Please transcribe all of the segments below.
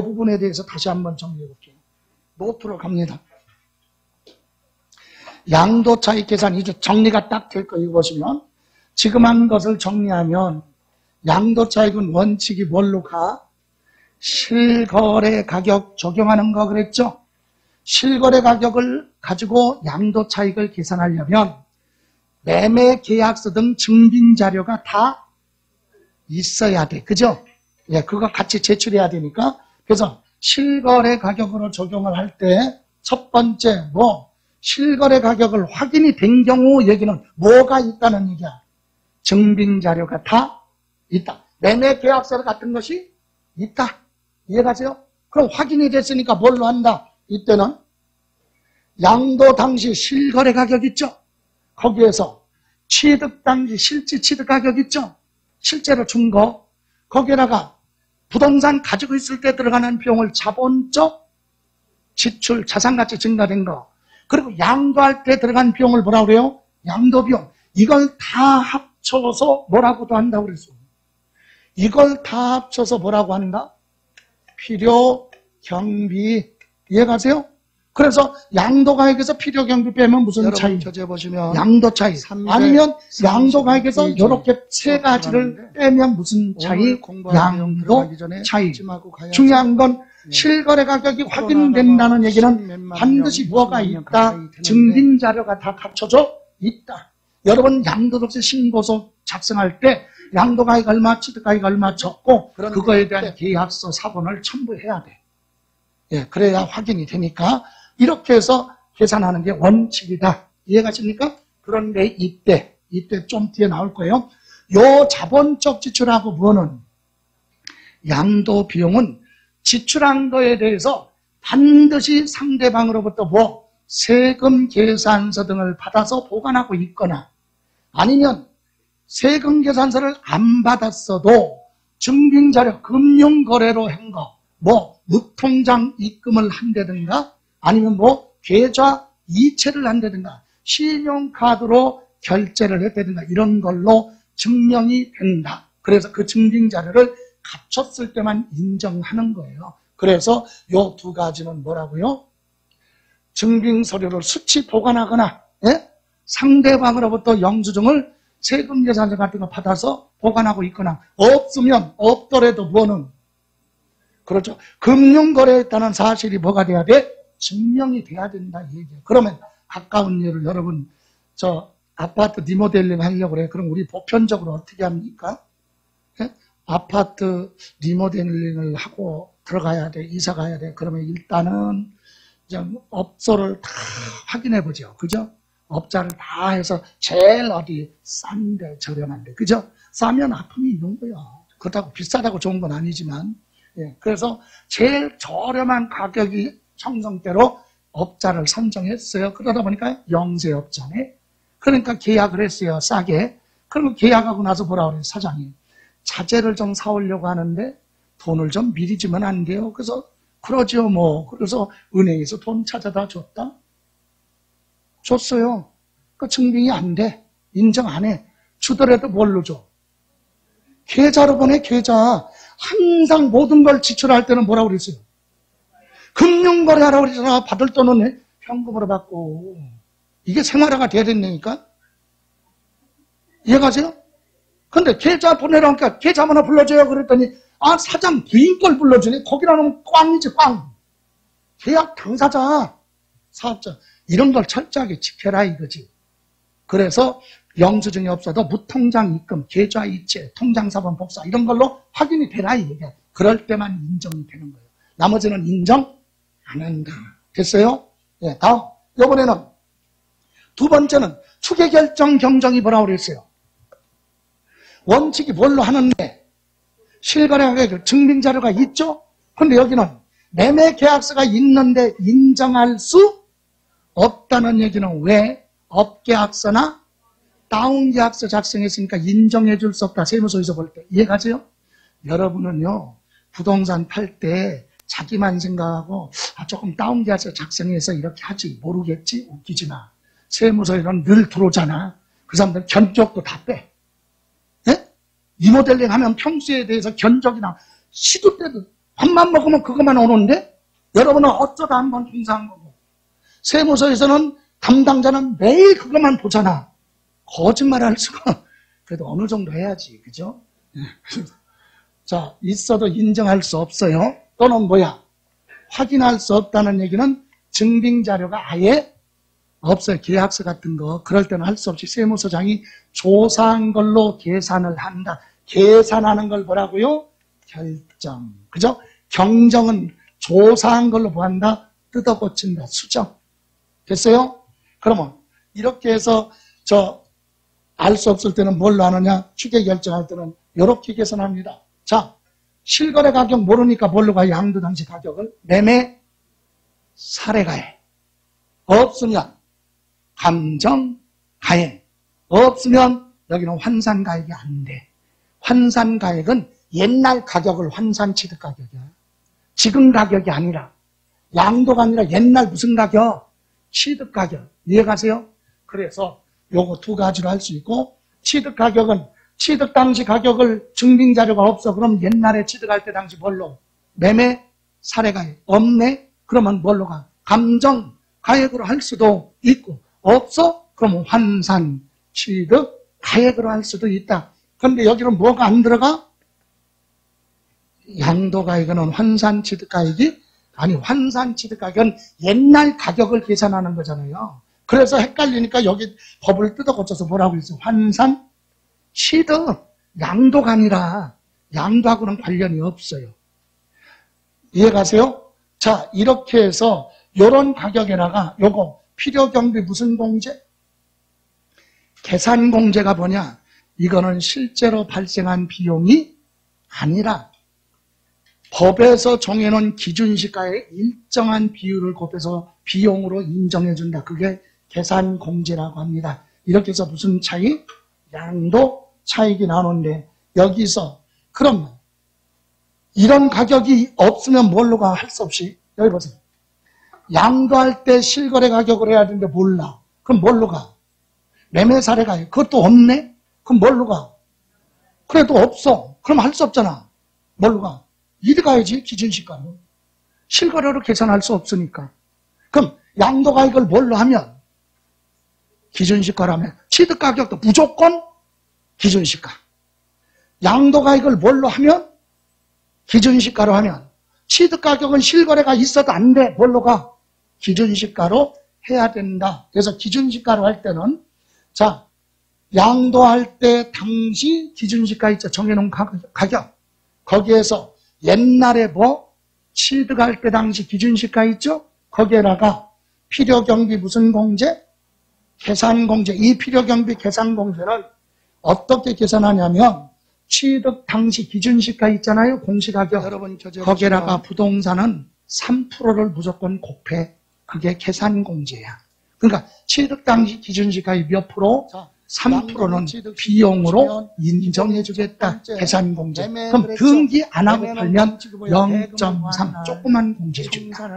부분에 대해서 다시 한번 정리해 볼게요. 노트로 갑니다. 양도 차익 계산 이제 정리가 딱 될 거예요. 보시면 지금 한 것을 정리하면 양도 차익은 원칙이 뭘로 가? 실거래 가격 적용하는 거 그랬죠? 실거래 가격을 가지고 양도 차익을 계산하려면 매매 계약서 등 증빙 자료가 다 있어야 돼. 그죠? 예, 그거 같이 제출해야 되니까. 그래서 실거래 가격으로 적용을 할 때 첫 번째 실거래 가격을 확인이 된 경우 얘기는 뭐가 있다는 얘기야? 증빙 자료가 다 있다. 매매 계약서 같은 것이 있다. 이해가세요? 그럼 확인이 됐으니까 뭘로 한다? 이때는 양도 당시 실거래 가격 있죠? 거기에서 취득 당시 실질 취득 가격 있죠? 실제로 준 거. 거기에다가 부동산 가지고 있을 때 들어가는 비용을 자본적 지출, 자산가치 증가된 거. 그리고 양도할 때 들어간 비용을 뭐라고 그래요? 양도비용. 이걸 다 합쳐서 뭐라고도 한다고 그랬어요. 이걸 다 합쳐서 뭐라고 한다? 필요 경비. 이해가세요? 그래서 양도가액에서 필요 경비 빼면 무슨 차이? 보시면 양도 차이. 아니면 양도가액에서 이렇게 세 가지를 빼면 무슨 차이? 양도 차이. 중요한 건 실거래 가격이 확인된다는 얘기는 반드시 뭐가 있다? 증빙 자료가 다 갖춰져 있다. 여러분 양도소득세 신고서 작성할 때 양도가액 얼마, 취득가액 얼마 적고 그거에 대한 계약서 사본을 첨부해야 돼. 예, 그래야 확인이 되니까 이렇게 해서 계산하는 게 원칙이다. 이해가십니까? 그런데 이때 좀 뒤에 나올 거예요. 요 자본적 지출하고 뭐는 양도 비용은 지출한 거에 대해서 반드시 상대방으로부터 세금 계산서 등을 받아서 보관하고 있거나 아니면 세금 계산서를 안 받았어도 증빙자료, 금융거래로 한 거, 무통장 입금을 한다든가 아니면 계좌 이체를 한다든가 신용카드로 결제를 했다든가 이런 걸로 증명이 된다. 그래서 그 증빙자료를 갖췄을 때만 인정하는 거예요. 그래서 요 두 가지는 뭐라고요? 증빙서류를 수치 보관하거나 상대방으로부터 영수증을 세금계산서 같은 거 받아서 보관하고 있거나 없으면 없더라도 그렇죠. 금융거래했다는 사실이 뭐가 돼야 돼? 증명이 돼야 된다 이 얘기예요. 그러면 가까운 예를 여러분 아파트 리모델링 하려고 그래. 그럼 우리 보편적으로 어떻게 합니까? 아파트 리모델링을 하고 들어가야 돼. 이사 가야 돼. 그러면 일단은 업소를 다 확인해 보죠. 그죠? 업자를 다 해서 제일 어디 싼데 저렴한데. 그죠? 싸면 아픔이 있는 거야. 그렇다고 비싸다고 좋은 건 아니지만. 예, 그래서 제일 저렴한 가격이 형성대로 업자를 선정했어요. 그러다 보니까 영세업자네. 그러니까 계약을 했어요. 싸게. 그러면 계약하고 나서 뭐라 그래요? 사장이. 자재를 좀 사오려고 하는데 돈을 좀 미리 주면 안 돼요. 그래서 그러죠 그래서 은행에서 돈 찾아다 줬다? 줬어요. 그 증빙이 안 돼. 인정 안 해. 주더라도 뭘로 줘? 계좌로 보내, 계좌. 항상 모든 걸 지출할 때는 뭐라고 그랬어요? 금융거래하라고 그랬잖아. 받을 돈은 현금으로 받고. 이게 생활화가 돼야 된다니까? 이해가세요? 근데 계좌 보내라니까 계좌 하나 불러줘요. 그랬더니 사장 부인 걸 불러주네. 거기다 놓으면 꽝이지 꽝. 계약 당사자, 사업자 이런 걸 철저하게 지켜라 이거지. 그래서 영수증이 없어도 무통장 입금, 계좌 이체, 통장사본 복사 이런 걸로 확인이 되라 이게. 그럴 때만 인정이 되는 거예요. 나머지는 인정 안 한다. 됐어요? 예, 다음. 이번에는 두 번째는 추계결정 경정이 뭐라고 그랬어요? 원칙이 뭘로 하는데 실거래가격 증빙자료가 있죠? 근데 여기는 매매계약서가 있는데 인정할 수 없다는 얘기는 왜? 업계약서나 다운계약서 작성했으니까 인정해 줄 수 없다. 세무서에서 볼 때. 이해가세요? 여러분은요. 부동산 팔 때 자기만 생각하고 조금 다운계약서 작성해서 이렇게 하지. 모르겠지? 웃기지 마. 세무서에는 늘 들어오잖아. 그 사람들 견적도 다 빼. 리모델링 하면 평수에 대해서 견적이나 시도 때도 밥만 먹으면 그것만 오는데 여러분은 어쩌다 한번 행사한 거고 세무서에서는 담당자는 매일 그것만 보잖아. 거짓말할 수가 그래도 어느 정도 해야지. 그죠? 자, 있어도 인정할 수 없어요. 또는 뭐야? 확인할 수 없다는 얘기는 증빙자료가 아예 없어요. 계약서 같은 거. 그럴 때는 할 수 없이 세무서장이 조사한 걸로 계산을 한다. 계산하는 걸 뭐라고요? 결정. 그죠? 경정은 조사한 걸로 보한다. 뜯어 고친다. 수정. 됐어요? 그러면 이렇게 해서 알 수 없을 때는 뭘로 하느냐? 추계 결정할 때는 이렇게 계산합니다. 자, 실거래 가격 모르니까 뭘로 가요? 양도 당시 가격을. 매매 사례가액. 없으면 감정가액. 없으면 여기는 환산가액이 안 돼. 환산가액은 옛날 가격을 환산취득 가격이야. 지금 가격이 아니라 양도가 아니라 옛날 무슨 가격? 취득 가격. 이해가세요? 그래서 요거 두 가지로 할 수 있고 취득 가격은 취득 당시 가격을 증빙 자료가 없어. 그럼 옛날에 취득할 때 당시 뭘로? 매매 사례가액. 없네? 그러면 뭘로 가? 감정 가액으로 할 수도 있고 없어? 그러면 환산 취득 가액으로 할 수도 있다. 그런데 여기는 뭐가 안 들어가? 양도가액은 환산 취득 가액이 아니 환산 취득 가격은 옛날 가격을 계산하는 거잖아요. 그래서 헷갈리니까 여기 법을 뜯어 고쳐서 뭐라고 했어? 환산 취득 양도가 아니라 양도하고는 관련이 없어요. 이해가세요? 자, 이렇게 해서 요런 가격에다가 요거 필요경비 무슨 공제? 계산공제가 뭐냐? 이거는 실제로 발생한 비용이 아니라 법에서 정해놓은 기준시가의 일정한 비율을 곱해서 비용으로 인정해준다. 그게 계산공제라고 합니다. 이렇게 해서 무슨 차이? 양도 차익이 나오는데 여기서 그럼 이런 가격이 없으면 뭘로 가? 할 수 없이 여기 보세요. 양도할 때 실거래 가격을 해야 되는데 몰라. 그럼 뭘로 가? 매매 사례가 그것도 없네? 그럼 뭘로 가? 그래도 없어. 그럼 할 수 없잖아. 뭘로 가? 이리 가야지 기준시가로. 실거래로 계산할 수 없으니까. 그럼 양도가액을 뭘로 하면? 기준시가라면 취득가격도 무조건 기준시가. 양도가액을 뭘로 하면? 기준시가로 하면 취득가격은 실거래가 있어도 안 돼. 뭘로 가? 기준시가로 해야 된다. 그래서 기준시가로 할 때는 자, 양도할 때 당시 기준시가 있죠. 정해놓은 가격. 거기에서 옛날에 뭐 취득할 때 당시 기준시가 있죠. 거기에다가 필요경비 무슨 공제? 계산공제. 이 필요경비 계산공제는 어떻게 계산하냐면 취득 당시 기준시가 있잖아요. 공시가격. 여러분 거기에다가 부동산은 3%를 무조건 곱해. 그게 계산공제야. 그러니까 취득 당시 기준시가의 몇 프로? 3%는 비용으로 인정해주겠다. 계산공제. 그럼 등기 안 하고 팔면 0.3 조그만 공제 준다.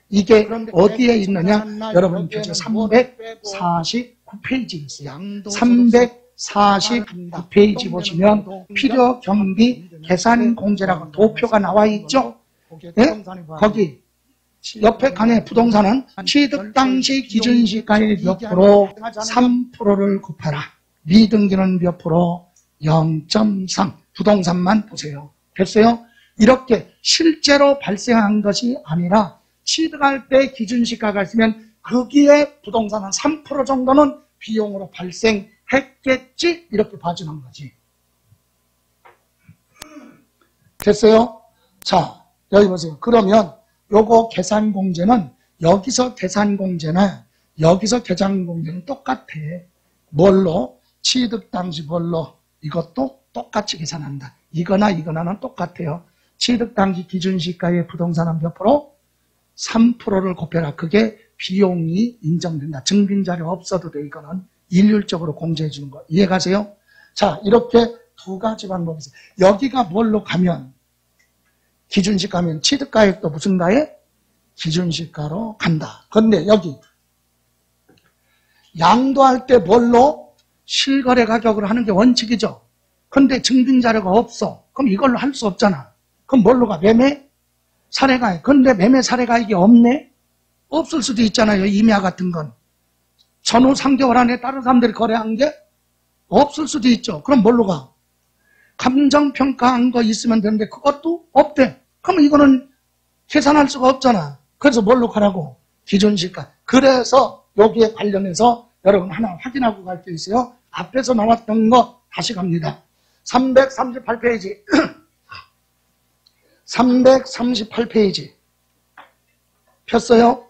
이게 어디에 있느냐? 여러분 표제 349페이지 있어요. 349페이지 보시면 필요경비 계산공제라고 도표가 나와 있죠? 네? 거기 옆에 칸에 부동산은 취득 당시 기준시가의 몇 프로? 3%를 곱하라. 미등기는 몇 프로? 0.3. 부동산만 보세요. 됐어요? 이렇게 실제로 발생한 것이 아니라 취득할 때 기준시가가 있으면 거기에 부동산은 3% 정도는 비용으로 발생했겠지? 이렇게 봐주는 거지. 됐어요? 자, 여기 보세요. 그러면 요거 계산공제는 여기서 계산공제나 여기서 계산공제는 똑같아. 뭘로? 취득 당시 뭘로? 이것도 똑같이 계산한다. 이거나 이거나는 똑같아요. 취득 당시 기준시가의 부동산은 몇 프로? 3%를 곱해라. 그게 비용이 인정된다. 증빙자료 없어도 돼. 이거는 일률적으로 공제해 주는 거. 이해가세요? 자, 이렇게 두 가지 방법이 있어요. 여기가 뭘로 가면? 기준시가면 취득가액도 무슨 가액? 기준시가로 간다. 그런데 여기 양도할 때 뭘로? 실거래 가격으로 하는 게 원칙이죠. 그런데 증빙자료가 없어. 그럼 이걸로 할 수 없잖아. 그럼 뭘로 가? 매매 사례가액. 근데 매매 사례가액이 없네? 없을 수도 있잖아요. 임야 같은 건. 전후 3개월 안에 다른 사람들이 거래한 게 없을 수도 있죠. 그럼 뭘로 가? 감정평가한 거 있으면 되는데 그것도 없대. 그럼 이거는 계산할 수가 없잖아. 그래서 뭘로 가라고? 기준시가. 그래서 여기에 관련해서 여러분 하나 확인하고 갈 게 있어요. 앞에서 나왔던 거 다시 갑니다. 338페이지. 338페이지. 폈어요?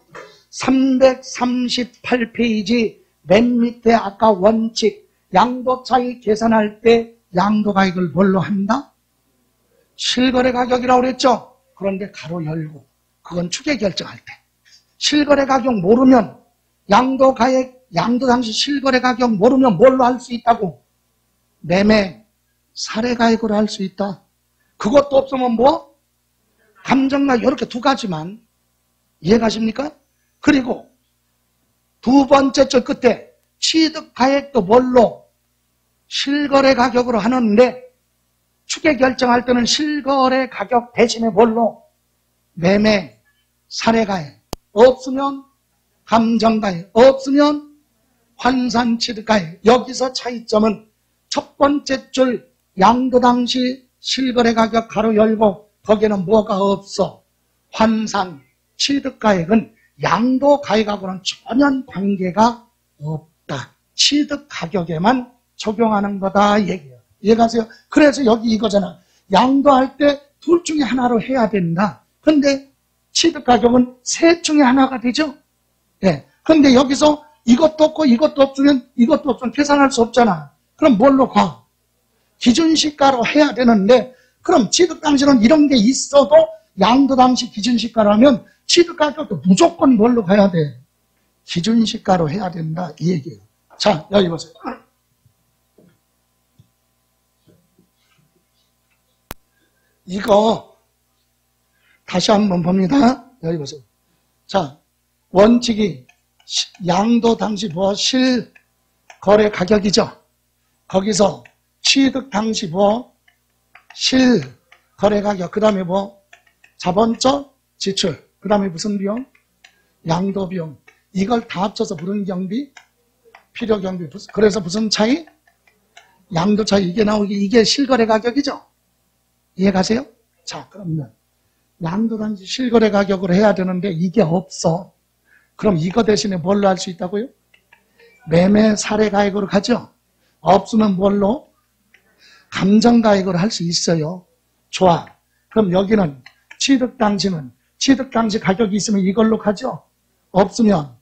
338페이지 맨 밑에 아까 원칙 양도 차익 계산할 때 양도 가액을 뭘로 한다? 실거래 가격이라고 그랬죠? 그런데 가로 열고 그건 추계 결정할 때 실거래 가격 모르면 양도 가액, 양도 당시 실거래 가격 모르면 뭘로 할 수 있다고? 매매 사례 가액으로 할 수 있다. 그것도 없으면 뭐? 감정가액 이렇게 두 가지만 이해가십니까? 그리고 두 번째 줄 끝에 취득 가액도 뭘로? 실거래 가격으로 하는데 추계 결정할 때는 실거래 가격 대신에 뭘로? 매매 사례 가액. 없으면 감정가액. 없으면 환산 취득 가액. 여기서 차이점은 첫 번째 줄 양도 당시 실거래 가격 가로 열고 거기에는 뭐가 없어? 환산 취득 가액은 양도 가액하고는 전혀 관계가 없다. 취득 가격에만 적용하는 거다 얘기예요. 이해가세요? 그래서 여기 이거잖아. 양도할 때 둘 중에 하나로 해야 된다. 근데 취득 가격은 셋 중에 하나가 되죠? 예. 근데 여기서 이것도 없고 이것도 없으면 계산할 수 없잖아. 그럼 뭘로 가? 기준시가로 해야 되는데 그럼 취득 당시는 이런 게 있어도 양도 당시 기준시가라면 취득 가격도 무조건 뭘로 가야 돼? 기준시가로 해야 된다 이 얘기예요. 자, 여기 보세요. 이거 다시 한번 봅니다. 여기 보세요. 자, 원칙이 양도 당시 뭐 실거래 가격이죠. 거기서 취득 당시 뭐 실거래 가격, 그 다음에 뭐 자본적 지출, 그 다음에 무슨 비용? 양도 비용. 이걸 다 합쳐서 무슨 경비? 필요 경비. 그래서 무슨 차이? 양도 차이. 이게 나오기, 이게 실거래 가격이죠. 이해가세요? 자, 그러면 양도 당시 실거래 가격으로 해야 되는데 이게 없어. 그럼 이거 대신에 뭘로 할 수 있다고요? 매매 사례 가액으로 가죠. 없으면 뭘로? 감정 가액으로 할 수 있어요. 좋아. 그럼 여기는 취득 당시는 취득 당시 가격이 있으면 이걸로 가죠. 없으면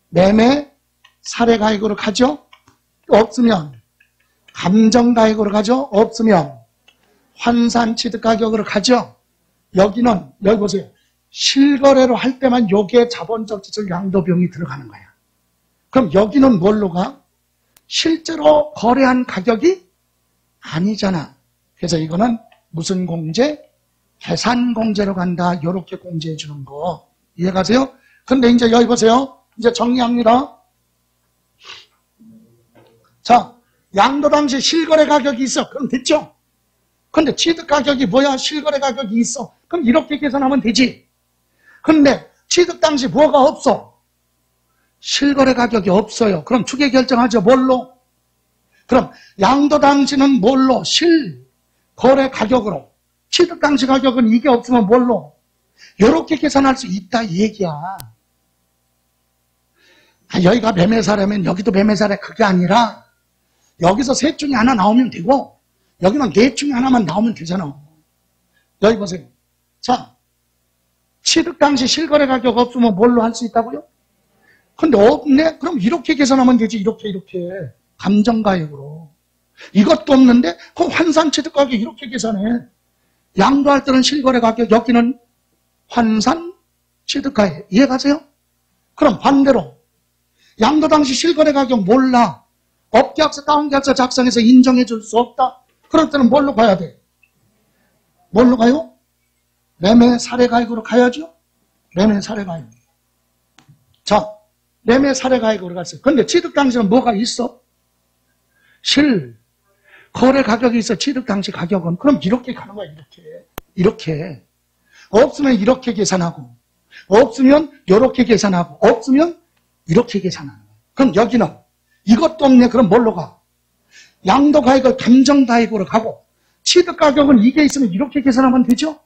매매 사례 가액으로 가죠. 없으면 감정 가액으로 가죠. 없으면 환산 취득 가격으로 가죠. 여기는 여기 보세요. 실거래로 할 때만 요게 자본적 지출 양도 비용이 들어가는 거야. 그럼 여기는 뭘로 가? 실제로 거래한 가격이 아니잖아. 그래서 이거는 무슨 공제? 계산 공제로 간다. 요렇게 공제해 주는 거. 이해가세요? 근데 이제 여기 보세요. 이제 정리합니다. 자, 양도 당시 실거래 가격이 있어. 그럼 됐죠? 근데 취득 가격이 뭐야? 실거래 가격이 있어. 그럼 이렇게 계산하면 되지. 근데 취득 당시 뭐가 없어? 실거래 가격이 없어요. 그럼 추계 결정하죠. 뭘로? 그럼 양도 당시는 뭘로? 실거래 가격으로. 취득 당시 가격은 이게 없으면 뭘로? 이렇게 계산할 수 있다 이 얘기야. 여기가 매매사라면 여기도 매매사래. 그게 아니라 여기서 셋 중에 하나 나오면 되고 여기는 넷 중에 하나만 나오면 되잖아. 여기 보세요. 자, 취득 당시 실거래 가격 없으면 뭘로 할 수 있다고요? 근데 없네? 그럼 이렇게 계산하면 되지. 이렇게 감정가액으로. 이것도 없는데 그럼 환산 취득 가격 이렇게 계산해. 양도할 때는 실거래 가격, 여기는 환산 취득 가액. 이해가세요? 그럼 반대로 양도 당시 실거래 가격 몰라. 업계약서, 다운계약서 작성해서 인정해 줄 수 없다. 그럴 때는 뭘로 가야 돼? 뭘로 가요? 매매 사례 가액으로 가야죠? 매매 사례 가액. 자, 매매 사례 가액으로 갔어요. 근데 취득 당시는 뭐가 있어? 거래 가격이 있어. 취득 당시 가격은. 그럼 이렇게 가는 거야, 이렇게. 없으면 이렇게 계산하고, 없으면 이렇게 계산하고, 없으면 이렇게 계산하는 거예요. 그럼 여기는 이것도 없네. 그럼 뭘로 가? 양도가액을 감정가액으로 가고, 취득가격은 이게 있으면 이렇게 계산하면 되죠?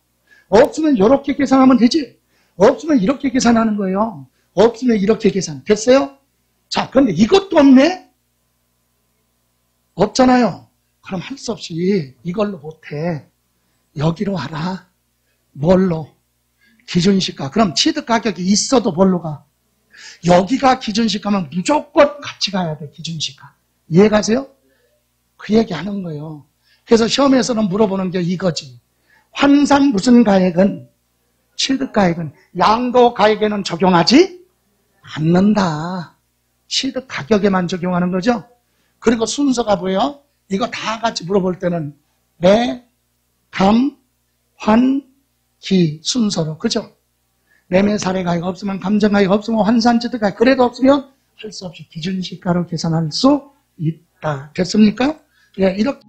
없으면 이렇게 계산하면 되지. 없으면 이렇게 계산하는 거예요. 없으면 이렇게 계산. 됐어요? 자, 그런데 이것도 없네? 없잖아요. 그럼 할 수 없이 이걸로 못해. 여기로 와라. 뭘로? 기준시가. 그럼 취득가격이 있어도 뭘로 가? 여기가 기준시가면 무조건 같이 가야 돼. 기준시가. 이해가세요? 그 얘기 하는 거예요. 그래서 시험에서는 물어보는 게 이거지. 환산 무슨 가액은, 취득가액은 양도가액에는 적용하지 않는다. 취득가격에만 적용하는 거죠. 그리고 순서가 뭐예요? 이거 다 같이 물어볼 때는 매, 감, 환, 기 순서로. 그죠? 매매 사례가액 없으면 감정가액 없으면 환산취득가액, 그래도 없으면 할 수 없이 기준시가로 계산할 수 있다. 됐습니까? 예, 이렇게.